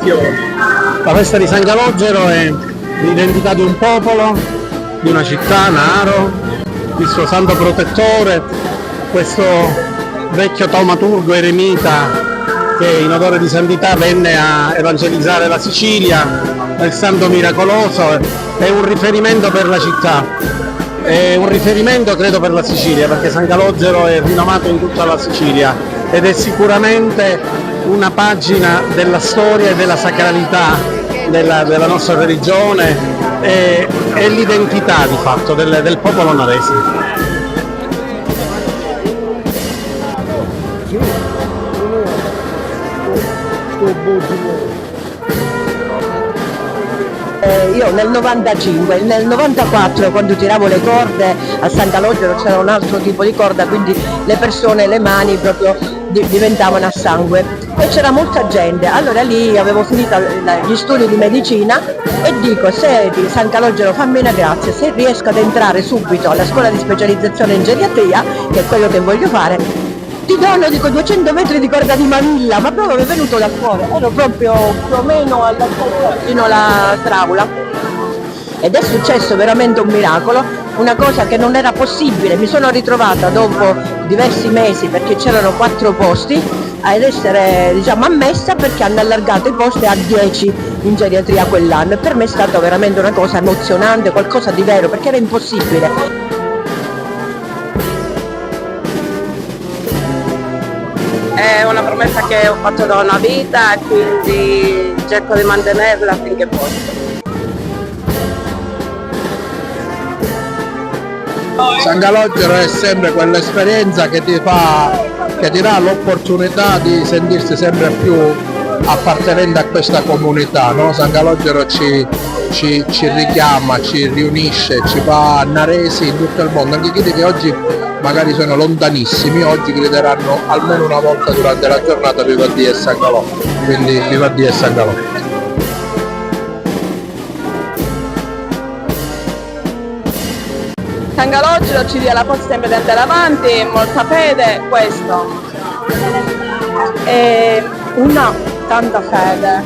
La festa di San Calogero è l'identità di un popolo, di una città, Naro, il suo santo protettore, questo vecchio taumaturgo eremita che in odore di santità venne a evangelizzare la Sicilia, il santo miracoloso, è un riferimento per la città, è un riferimento credo per la Sicilia, perché San Calogero è rinomato in tutta la Sicilia ed è sicuramente una pagina della storia e della sacralità della nostra religione e l'identità di fatto del popolo narese. Io nel 95, nel 94 quando tiravo le corde a San Calogero c'era un altro tipo di corda, quindi le persone, le mani proprio diventavano a sangue e c'era molta gente. Allora lì avevo finito gli studi di medicina e dico: se San Calogero fammi una grazia, se riesco ad entrare subito alla scuola di specializzazione in geriatria, che è quello che voglio fare, ti dono, dico, 200 metri di corda di Manilla, ma proprio mi è venuto dal cuore, ero proprio più o meno fino alla traula. Ed è successo veramente un miracolo, una cosa che non era possibile. Mi sono ritrovata dopo diversi mesi, perché c'erano 4 posti, ad essere ammessa, perché hanno allargato i posti a 10 in geriatria quell'anno, e per me è stata veramente una cosa emozionante, qualcosa di vero, perché era impossibile. È una promessa che ho fatto da una vita e quindi cerco di mantenerla finché posso. San Calogero è sempre quell'esperienza che ti dà l'opportunità di sentirsi sempre più appartenente a questa comunità, no? San Calogero ci richiama, ci riunisce, ci fa naresi in tutto il mondo, anche quelli che oggi magari sono lontanissimi, oggi grideranno almeno una volta durante la giornata viva Dio e San Calò, quindi viva Dio e San Calò. San Calogero ci dia la forza sempre di andare avanti, molta fede, questo. E tanta fede,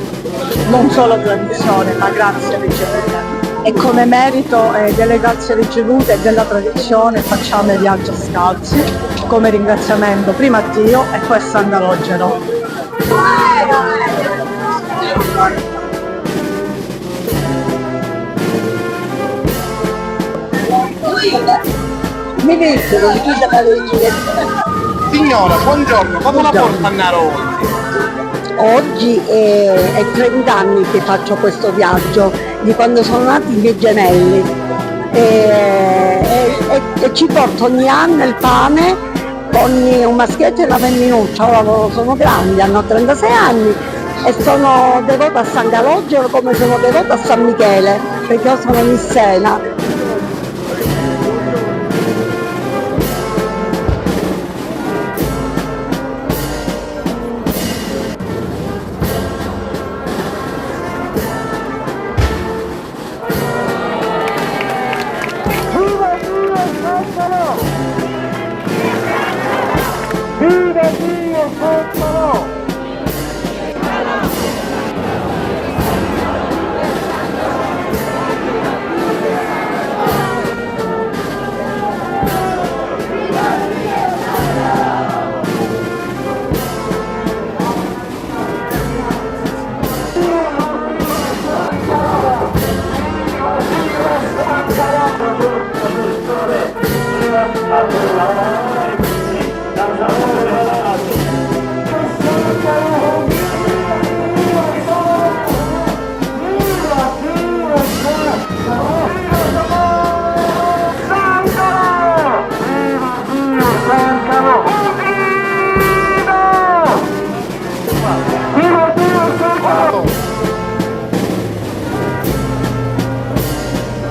non solo tradizione, ma grazie ricevute. E come merito delle grazie ricevute e della tradizione facciamo il viaggio scalzi come ringraziamento prima a Dio e poi a San Calogero. Mi dicono di chi Signora, buongiorno, come la porta a Naro oggi è 30 anni che faccio questo viaggio, di quando sono nati i miei gemelli, e ci porto ogni anno il pane, un maschietto e una femminuccia. Ora sono grandi, hanno 36 anni e sono devota a San Calogero come sono devota a San Michele, perché io sono nissena. Viva Dio, San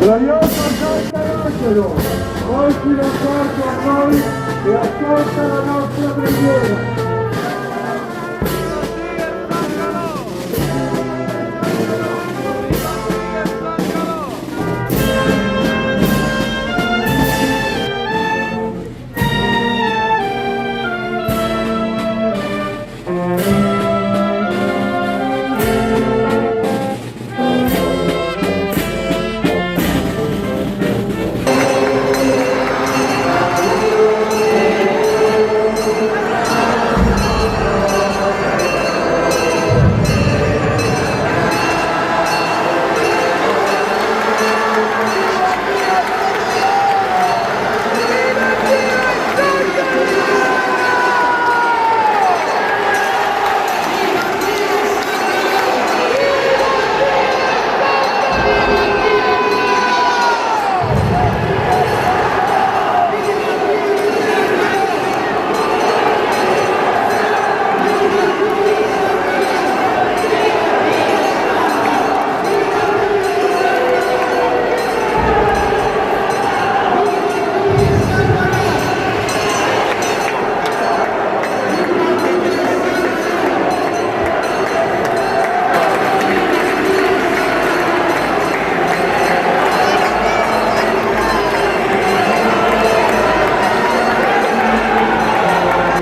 Glorioso San Calogero, oggi l'accordo a noi e ascolta la nostra preghiera.